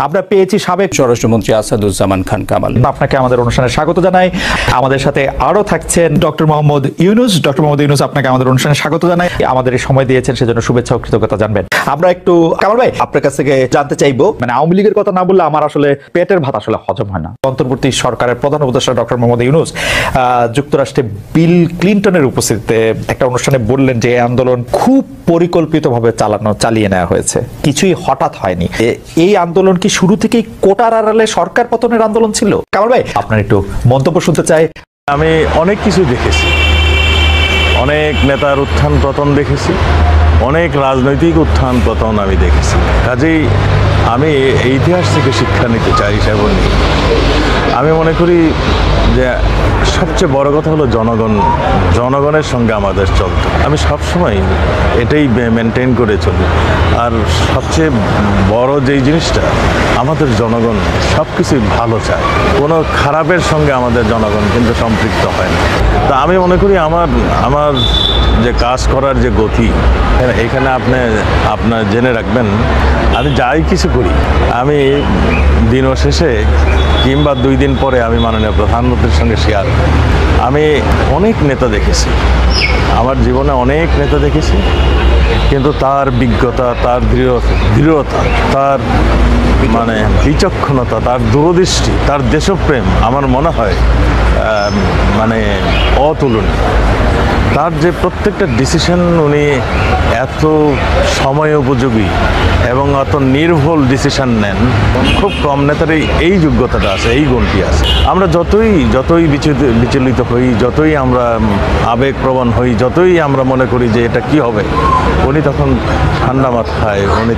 আমরা পেয়েছি সাবেক স্বরাষ্ট্রমন্ত্রী আসাদুজ্জামান খান কামাল। আপনাকে আমাদের অনুষ্ঠানে স্বাগত জানাই। আমাদের সাথে আরো থাকছেন ডক্টর মোহাম্মদ ইউনুস। ডক্টর মোহাম্মদ ইউনুস, আপনাকে আমাদের অনুষ্ঠানে স্বাগত জানাই। আমাদের এই সময় দিয়েছেন সেজন্য শুভেচ্ছা ও কৃতজ্ঞতা জানবেন। আমরা একটু কামাল ভাই আপনার কাছ থেকে জানতে চাইবো, মানে আওয়ামী লীগের কথা না বললে আমার আসলে পেটের ভাত আসলে হজম হয় না। অন্তর্বর্তী সরকারের প্রধান উপদেষ্টা ডক্টর মোহাম্মদ ইউনুস যুক্তরাষ্ট্রে বিল ক্লিন্টনের উপস্থিতিতে একটা অনুষ্ঠানে বললেন যে এই আন্দোলন খুব পরিকল্পিতভাবে চালিয়ে নেওয়া হয়েছে, কিছুই হঠাৎ হয়নি। এই আন্দোলন কি শুরু থেকেই কোটার আড়ালে সরকার পতনের আন্দোলন ছিল? কামাল ভাই আপনার একটু মন্তব্য শুনতে চাই। আমি অনেক কিছু দেখেছি, অনেক নেতার উত্থান পতন দেখেছি, অনেক রাজনৈতিক উত্থান পতন আমি দেখেছি। কাজেই আমি এই ইতিহাস থেকে শিক্ষা নিতে চাই। সেবন আমি মনে করি যে সবচেয়ে বড় কথা হলো জনগণের সঙ্গে আমাদের চলতে। আমি সবসময় এটাই মেনটেন করে চলি। আর সবচেয়ে বড় যেই জিনিসটা, আমাদের জনগণ সব কিছুই ভালো চায়, কোনো খারাপের সঙ্গে আমাদের জনগণ কিন্তু সম্পৃক্ত হয় না। তা আমি মনে করি আমার যে কাজ করার যে গতি, এখানে আপনার জেনে রাখবেন, আমি যাই কিছু করি, আমি দিন শেষে কিংবা 2 দিন পরে আমি মাননীয় প্রধানমন্ত্রীর সঙ্গে শেয়ার। আমি অনেক নেতা দেখেছি, আমার জীবনে অনেক নেতা দেখেছি, কিন্তু তার বিজ্ঞতা, তার দৃঢ়তা, তার মানে বিচক্ষণতা, তার দূরদৃষ্টি, তার দেশপ্রেম আমার মনে হয় মানে অতুলনীয়। তার যে প্রত্যেকটা ডিসিশন উনি এত সময় উপযোগী এবং অত নির্ভুল ডিসিশন নেন, খুব কম নেতারই এই যোগ্যতাটা আছে, এই গুণটি আছে। আমরা যতই বিচলিত হই, যতই আমরা আবেগপ্রবণ হই, যতই আমরা মনে করি যে এটা কি হবে, উনি তখন ঠান্ডা মাথায় উনি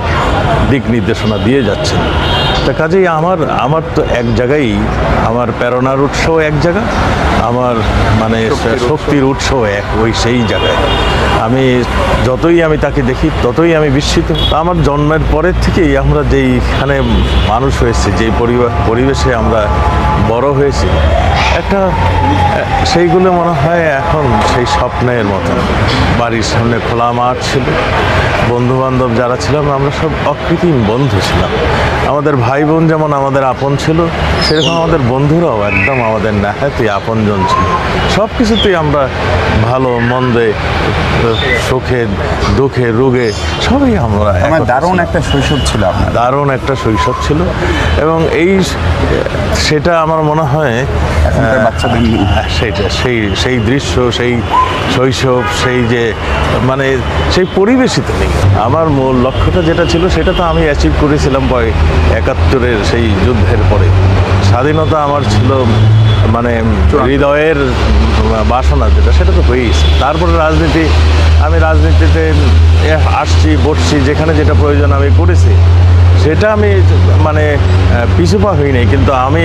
দিক নির্দেশনা দিয়ে যাচ্ছেন। তা কাজেই আমার তো এক জায়গায়, আমার প্রেরণার উৎসও এক জায়গা, আমার মানে শক্তির উৎসও সেই জায়গায়। যতই আমি তাকে দেখি ততই আমি বিস্মিত। আমার জন্মের পরের থেকেই আমরা যেইখানে মানুষ হয়েছি, যেই পরিবেশে আমরা বড় হয়েছি, সেইগুলো মনে হয় এখন সেই স্বপ্নের মতো। বাড়ির সামনে খোলা মাঠ ছিল, বন্ধুবান্ধব যারা ছিলাম আমরা সব অকৃত্রিম বন্ধু ছিলাম। আমাদের ভাই বোন যেমন আমাদের আপন ছিল, সেরকম আমাদের বন্ধুরাও একদম আমাদের নেহাতি আপনজন ছিল। সব কিছুতেই আমরা ভালো মন্দে, সুখে দুঃখে রোগে সবই আমরা। দারুণ একটা শৈশব ছিল আপনার। দারুণ একটা শৈশব ছিল, এবং সেটা আমার মনে হয় সেইটা সেই দৃশ্য, সেই শৈশব, সেই যে মানে সেই পরিবেশিত নেই। আমার মূল লক্ষ্যটা যেটা ছিল সেটা তো আমি অ্যাচিভ করেছিলাম ৭১-এর সেই যুদ্ধের পরে। স্বাধীনতা আমার ছিল মানে হৃদয়ের বাসনা যেটা, সেটা তো হয়েছে। তারপরে আমি রাজনীতিতে আসছি, বসছি, যেখানে যেটা প্রয়োজন আমি করেছি, সেটা আমি মানে পিছুপা হই নাই। কিন্তু আমি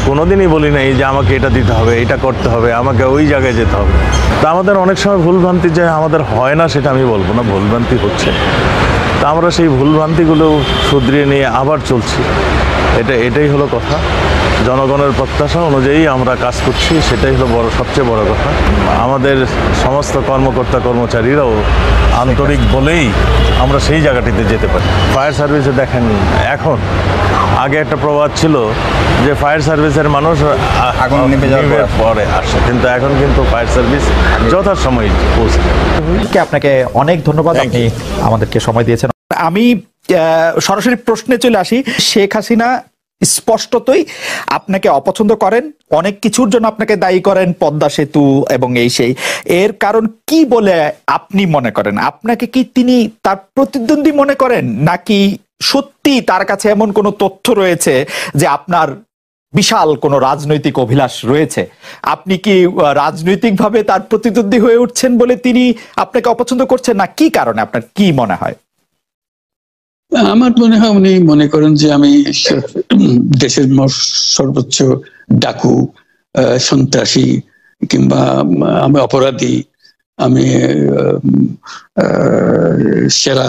কোনোদিনই বলি নাই যে আমাকে এটা দিতে হবে, এটা করতে হবে, আমাকে ওই জায়গায় যেতে হবে। তা আমাদের অনেক সময় ভুলভ্রান্তি যে আমাদের হয় না, সেটা আমি বলবো না, ভুলভ্রান্তি হচ্ছে। তা আমরা সেই ভুলভ্রান্তিগুলো শুধরিয়ে নিয়ে আবার চলছি। এটাই হলো কথা। জনগণের প্রত্যাশা অনুযায়ী আমরা কাজ করছি, সেটাই হলো সবচেয়ে বড় কথা। আমাদের সমস্ত কর্মচারীরাও আন্তরিক বলেই আমরা সেই জায়গাটিতে যেতে পারি। ফায়ার সার্ভিসে দেখেন, এখন আগে একটা প্রবাদ ছিল যে ফায়ার সার্ভিসের মানুষ আগুন নিভে যাওয়ার পরে আসে, কিন্তু এখন কিন্তু ফায়ার সার্ভিস যথাসময়ে পৌঁছে। আপনাকে অনেক ধন্যবাদ, আপনি আমাদেরকে সময় দিয়েছেন। আমি সরাসরি প্রশ্নে চলে আসি। শেখ হাসিনা স্পষ্টতই আপনাকে অপছন্দ করেন, অনেক কিছুর জন্য আপনাকে দায়ী করেন, পদ্মা সেতু এবং সেই। এর কারণ কি বলে আপনি মনে করেন? আপনাকে কি তিনি তার প্রতিদ্বন্দ্বী মনে করেন, নাকি সত্যি তার কাছে এমন কোনো তথ্য রয়েছে যে আপনার বিশাল কোনো রাজনৈতিক অভিলাষ রয়েছে? আপনি কি রাজনৈতিকভাবে তার প্রতিদ্বন্দ্বী হয়ে উঠছেন বলে তিনি আপনাকে অপছন্দ করছেন, না কি কারণে? আপনার কি মনে হয়? আমার মনে হয় উনি মনে করেন যে আমি দেশের সর্বোচ্চ ডাকু, সন্ত্রাসী, কিংবা আমি অপরাধী, আমি সেরা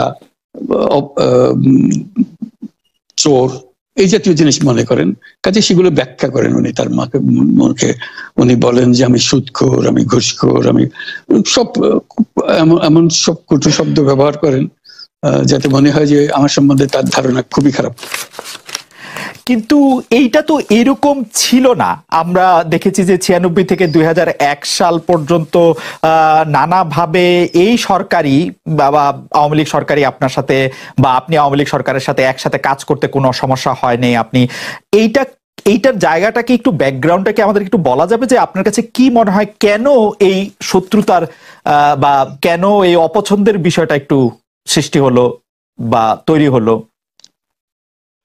চোর, এই জাতীয় জিনিস মনে করেন। কাজে সেগুলো ব্যাখ্যা করেন উনি তার মুখে। উনি বলেন যে আমি সুদখোর, আমি ঘুষখোর, আমি সব এমন সব কটু শব্দ ব্যবহার করেন যাতে মনে হয় যে আমার সম্বন্ধে তার ধারণা খুবই খারাপ। কিন্তু এইটা তো এরকম ছিল না। আমরা দেখেছি যে 96 থেকে 2001 সাল পর্যন্ত নানাভাবে এই সরকারি বা আওয়ামী লীগ সরকারি আপনার সাথে বা আপনি আওয়ামী লীগ সরকারের সাথে একসাথে কাজ করতে কোনো সমস্যা হয়নি। আপনি এইটার জায়গাটাকে একটু ব্যাকগ্রাউন্ডটাকে আমাদের একটু বলা যাবে যে আপনার কাছে কি মনে হয় কেন এই শত্রুতার বা কেন এই অপছন্দের বিষয়টা একটু সৃষ্টি হলো বা তৈরি হলো?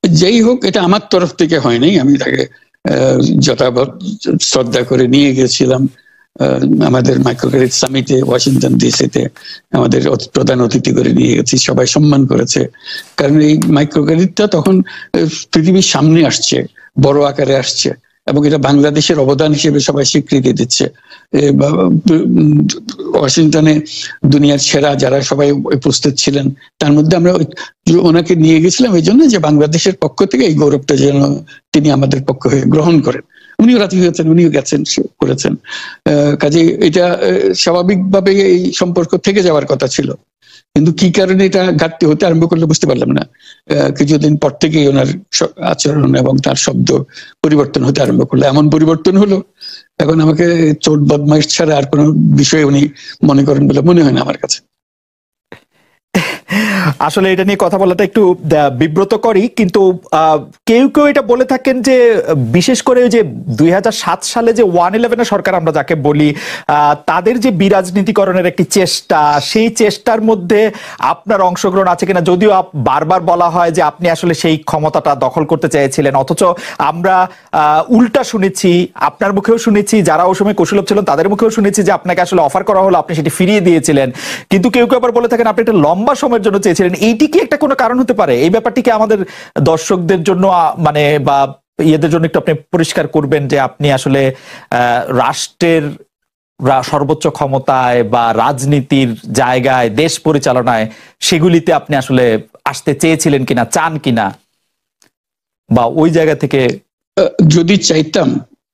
যেই হোক, এটা আমার তরফ থেকে হয়নি। আমি তাকে যথাযথ শ্রদ্ধা করে নিয়ে গেছিলাম আমাদের মাইক্রোক্রেডিট সামিটে ওয়াশিংটন ডিসিতে। আমাদের প্রধান অতিথি করে নিয়ে গেছি, সবাই সম্মান করেছে। কারণ এই মাইক্রোক্রেডিটটা তখন পৃথিবীর সামনে আসছে, বড় আকারে আসছে, এবং এটা বাংলাদেশের অবদান হিসেবে সবাই স্বীকৃতি দিচ্ছে। ওয়াশিংটনে দুনিয়ার সেরা যারা সবাই উপস্থিত ছিলেন, তার মধ্যে আমরা ওনাকে নিয়ে গেছিলাম এই জন্য যে বাংলাদেশের পক্ষ থেকে এই গৌরবটা যেন তিনি আমাদের পক্ষ হয়ে গ্রহণ করেন। উনিও রাজি হয়েছেন, উনিও গেছেন, করেছেন। কাজে এটা স্বাভাবিকভাবে এই সম্পর্ক থেকে যাওয়ার কথা ছিল, কিন্তু কি কারণে এটা ঘাটতি হতে আরম্ভ করলে বুঝতে পারলাম না। কিছুদিন পর থেকেই ওনার আচরণ এবং তার শব্দ পরিবর্তন হতে আরম্ভ করলো। এমন পরিবর্তন হলো এখন আমাকে চোট বদমাইশ ছাড়া আর কোনো বিষয় উনি মনে করেন বলে মনে হয় না আমার কাছে। আসলে এটা নিয়ে কথা বলাটা একটু বিব্রতকরই, কিন্তু কেউ কেউ এটা বলে থাকেন যে বিশেষ করে যে 2007 সালে যে 111 সরকার আমরা যাকে বলি, তাদের যে বিরাজনীতিকরণের একটি চেষ্টা, সেই চেষ্টার মধ্যে আপনার অংশগ্রহণ আছে কিনা। যদিও বারবার বলা হয় যে আপনি আসলে সেই ক্ষমতাটা দখল করতে চেয়েছিলেন, অথচ আমরা উল্টা শুনেছি, আপনার মুখেও শুনেছি, যারা ওই সময় কৌশলভ ছিলেন তাদের মুখেও শুনেছি যে আপনাকে আসলে অফার করা হলো, আপনি সেটি ফিরিয়ে দিয়েছিলেন। কিন্তু কেউ কেউ আবার বলে থাকেন আপনি একটা লম্বা সময়ের জন্য চেয়েছিলেন। এইটি কি একটা কোনো কারণ হতে পারে? এই ব্যাপারটি কি আমাদের দর্শকদের জন্য মানে বা ইয়েদের জন্য একটু আপনি পরিষ্কার করবেন যে আপনি আসলে রাষ্ট্রের সর্বোচ্চ ক্ষমতায় বা রাজনীতির জায়গায়, দেশ পরিচালনায়, সেগুলিতে আপনি আসলে আসতে চেয়েছিলেন কিনা, চান কিনা, বা ওই জায়গা থেকে? যদি চাইতাম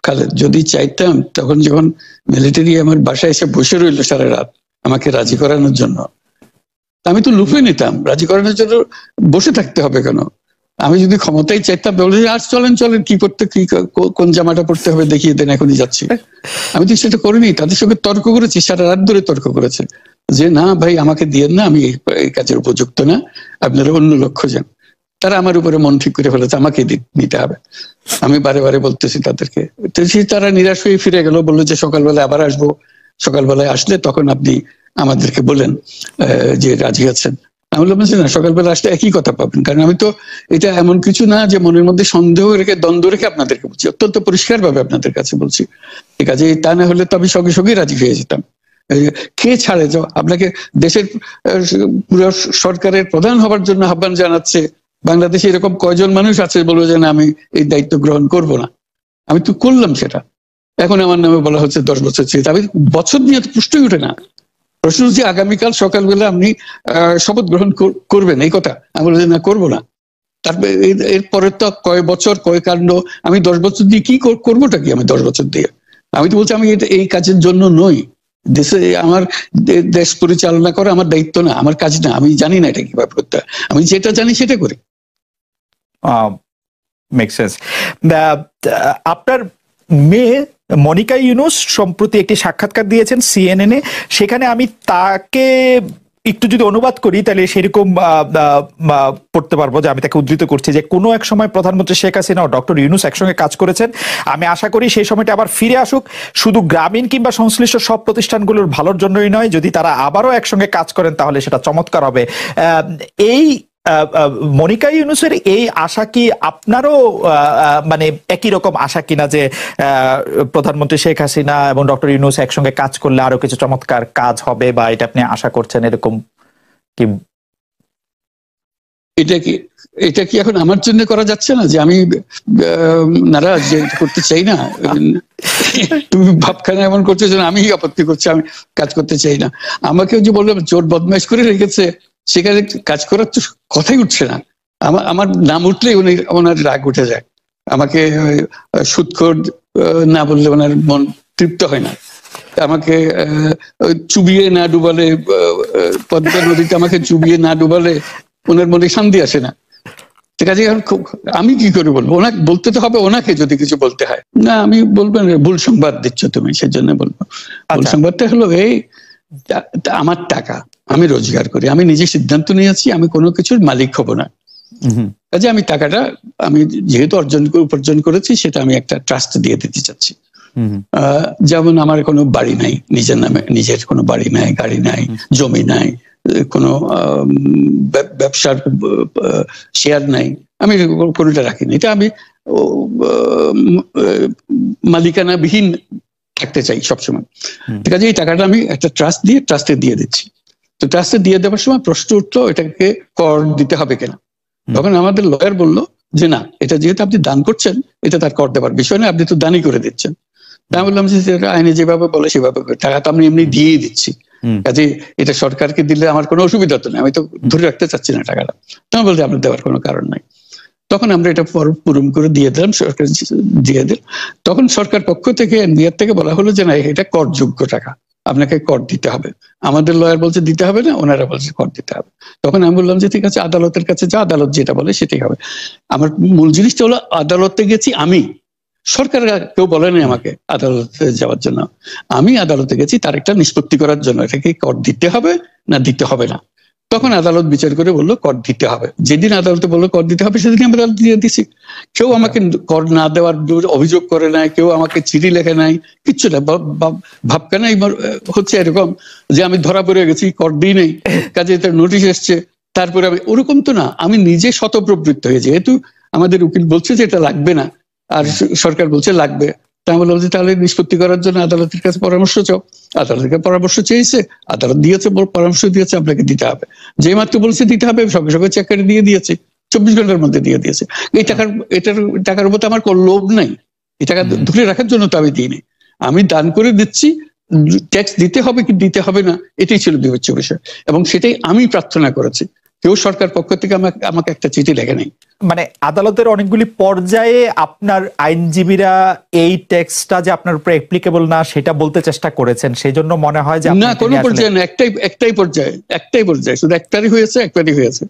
খালেদ, যদি চাইতাম, তখন যখন মিলিটারি আমার বাসায় এসে বসে রইল সারা রাত আমাকে রাজি করানোর জন্য, আমি তো লুফে নিতাম। রাজি করানোর জন্য বসে থাকতে হবে কেন? আমি যদি ক্ষমতাই চাইতাম, বলে আজ চলেন চলেন, কি করতে, কি কোন জামাটা পড়তে হবে দেখিয়ে দেন, এখনই যাচ্ছি। আমি তো সেটা করিনি। তাদের সঙ্গে তর্ক করেছি, সারা রাত ধরে তর্ক করেছে যে না ভাই, আমাকে দিয়েন না, আমি এই কাজের উপযুক্ত না, আপনারা অন্য লক্ষ্য যান। তারা আমার উপরে মন ঠিক করে ফেলেছে আমাকে নিতে হবে। আমি বারে বারে বলতেছি তাদেরকে, তারা নিরাশ হয়ে ফিরে গেল, বললো যে সকালবেলায় আবার আসবো, সকালবেলায় আসলে তখন আপনি আমাদেরকে বলেন যে রাজি আছেন। আমি বললাম না, সকালবেলা আসলে একই কথা পাবেন। কারণ আমি তো এটা এমন কিছু না যে মনের মধ্যে সন্দেহ রেখে, দ্বন্দ্ব রেখে আপনাদেরকে বলছি, অত্যন্ত পরিষ্কার ভাবে আপনাদের কাছে বলছি। ঠিক আছে, তা না হলে তো আমি সঙ্গে সঙ্গে রাজি হয়ে যেতাম। কে ছাড়ে যাও আপনাকে? দেশের পুরো সরকারের প্রধান হবার জন্য আহ্বান জানাচ্ছে বাংলাদেশে এরকম কয়জন মানুষ আছে বলবো যে না, আমি এই দায়িত্ব গ্রহণ করব না? আমি তো করলাম সেটা। এখন আমার নামে বলা হচ্ছে 10 বছর চেয়ে। আমি বছর নিয়ে তো প্রশ্নই উঠে না। প্রশ্ন হচ্ছে আগামীকাল সকালবেলা আপনি শপথ গ্রহণ করবেন, এই কথা। আমি বলছি না, করবো না। তারপরে এরপরে তো কয় বছর, কয় কাণ্ড। আমি 10 বছর দিয়ে কি করবোটা কি? আমি 10 বছর দিয়ে, আমি তো বলছি আমি এই কাজের জন্য নই। দেশে আমার দেশ পরিচালনা করা আমার দায়িত্ব না, আমার কাজ না। আমি জানি না এটা কিভাবে করতে হয়। আমি যেটা জানি সেটা করি। Make sense. আপনার মেয়ে মনিকা ইউনুস সম্প্রতি একটি সাক্ষাৎকার দিয়েছেন CNN-এ। সেখানে আমি তাকে একটু যদি অনুবাদ করি তাহলে সেরকম পড়তে পারবো যে আমি তাকে উদ্ধৃত করছি যে কোনো এক সময় প্রধানমন্ত্রী শেখ হাসিনা ও ডক্টর ইউনুস একসঙ্গে কাজ করেছেন। আমি আশা করি সেই সময়টা আবার ফিরে আসুক, শুধু গ্রামীণ কিংবা সংশ্লিষ্ট সব প্রতিষ্ঠানগুলোর ভালোর জন্যই নয়। যদি তারা আবারও একসঙ্গে কাজ করেন তাহলে সেটা চমৎকার হবে। এই মনিকা ইউনুসের এই আশা কি আপনারও মানে একই রকম আশা কিনা যে প্রধানমন্ত্রী শেখ হাসিনা এবং ডক্টর ইউনুস একসঙ্গে কাজ করলে আরো কিছু চমৎকার কাজ হবে, বা এটা আপনি আশা করছেন এরকম কি? এটা কি এখন আমার জন্য করা যাচ্ছে না যে আমি নারাজ, যে করতে চাই না? তুমি ভাবখানা এমন করছো যে আমি আপত্তি করছি, আমি কাজ করতে চাই না। আমাকেও যে বললাম চোর বদমাইশ করে রেখেছে, সেখানে কাজ করার তো কথাই উঠছে না। আমার নাম উঠলেই ওনার রাগ উঠে যায়। আমাকে সুদখোর না বললে ওনার মন তৃপ্ত হয় না। আমাকে চুবিয়ে না ডুবালে, পদ্মা নদীতে আমাকে চুবিয়ে না ডুবালে ওনার মনে শান্তি আসে না। কাজে আমি কি করে বলবো? ওনাকে বলতে তো হবে, ওনাকে যদি কিছু বলতে হয়। না, আমি বলবেন ভুল সংবাদ দিচ্ছ তুমি, সেজন্য বলবো। ভুল সংবাদটা হলো এই, আমার টাকা আমি রোজগার করি, আমি নিজে সিদ্ধান্ত নিয়েছি আমি কোনো কিছুর মালিক হব না। কাজে আমি টাকাটা আমি যেহেতু উপার্জন করেছি, সেটা আমি একটা ট্রাস্ট দিয়ে দিতে চাচ্ছি। যেমন আমার কোনো বাড়ি নাই, নিজের কোনো বাড়ি নাই, গাড়ি নাই, জমি নাই, কোনো ব্যবসার শেয়ার নাই, আমি কোনোটা রাখিনি। এটা আমি মালিকানাবিহীন থাকতে চাই সবসময়। কাজে এই টাকাটা আমি একটা ট্রাস্টে দিয়ে দিচ্ছি। তো ট্রাস্টে দিয়ে দেওয়ার সময় প্রশ্ন উঠলো, এটাকে কর দিতে হবে কিনা। তখন আমাদের লয়ার বললো যে না, এটা যেহেতু আপনি দান করছেন, এটা তার কর দেওয়ার বিষয় না, আপনি তো দানই করে দিচ্ছেন। আমি বললাম যে আইনে যেভাবে বলে সেভাবে, টাকা তো আমি এমনি দিয়েই দিচ্ছি, কাজে এটা সরকারকে দিলে আমার কোনো অসুবিধা তো নেই, আমি তো ধরে রাখতে চাচ্ছি না টাকাটা। তখন বলতে আপনার দেওয়ার কোনো কারণ নাই। তখন আমরা এটা পূরণ করে দিয়ে দিলাম, সরকার দিয়ে দিল। তখন সরকার পক্ষ থেকে এনবিআর থেকে বলা হলো যে না, এটা করযোগ্য টাকা, আপনাকে কর দিতে হবে। আমাদের লয়ার বলছে দিতে হবে না, ওনারা বলছে কর দিতে হবে। তখন আমি বললাম যে ঠিক আছে, আদালতের কাছে যা, আদালত যেটা বলে সেটাই হবে। আমার মূল জিনিসটা হলো আদালতে গেছি আমি, সরকার কেউ বলেনি আমাকে আদালতে যাওয়ার জন্য। আমি আদালতে গেছি তার একটা নিষ্পত্তি করার জন্য, এটাকে কর দিতে হবে না দিতে হবে না। তখন আদালত বিচার করে বললো কর দিতে হবে। যেদিন আদালতে বললো কর দিতে হবে, সেদিন আমি আদালত দিয়ে দিছি। কেউ আমাকে কর না দেওয়ার অভিযোগ করে নাই, কেউ আমাকে চিঠি লেখে নাই, কিচ্ছু না। ভাবখানা হচ্ছে এরকম যে আমি ধরা পড়ে গেছি, কর দিই নেই, কাজে তার নোটিশ এসছে, তারপরে আমি, ওরকম তো না। আমি নিজে স্বতঃপ্রবৃত্ত হয়ে, যেহেতু আমাদের উকিল বলছে যে এটা লাগবে না আর সরকার বলছে লাগবে, তাই বললাম যে তাহলে নিষ্পত্তি করার জন্য আদালতের কাছে পরামর্শ চাও। আদালতের পরামর্শ চেয়েছে, আদালত দিয়েছে, পরামর্শ দিয়েছে আপনাকে দিতে হবে। যে মাত্র বলছে দিতে হবে, সঙ্গে সঙ্গে চেক করে দিয়ে দিয়েছে, 24 ঘন্টার মধ্যে দিয়ে দিয়েছে। এটার টাকার উপর আমার কোনো লোভ নাই, এই টাকা ধরে রাখার জন্য তো আমি দিইনি, আমি দান করে দিচ্ছি। ট্যাক্স দিতে হবে কি দিতে হবে না, এটাই ছিল বিবেচ্য বিষয়, এবং সেটাই আমি প্রার্থনা করেছি। কেউ সরকার পক্ষ থেকে আমাকে একটা চিঠি লেখে নাই। মানে আদালতের অনেকগুলি পর্যায়ে আপনার আইনজীবীরা এই ট্যাক্সটা যে আপনার উপর অ্যাপ্লিকেবল না সেটা বলতে চেষ্টা করেছেন, সেই জন্য মনে হয় যে না, কোনো পর্যায়ে না, একটাই পর্যায়ে, শুধু একবারই হয়েছে।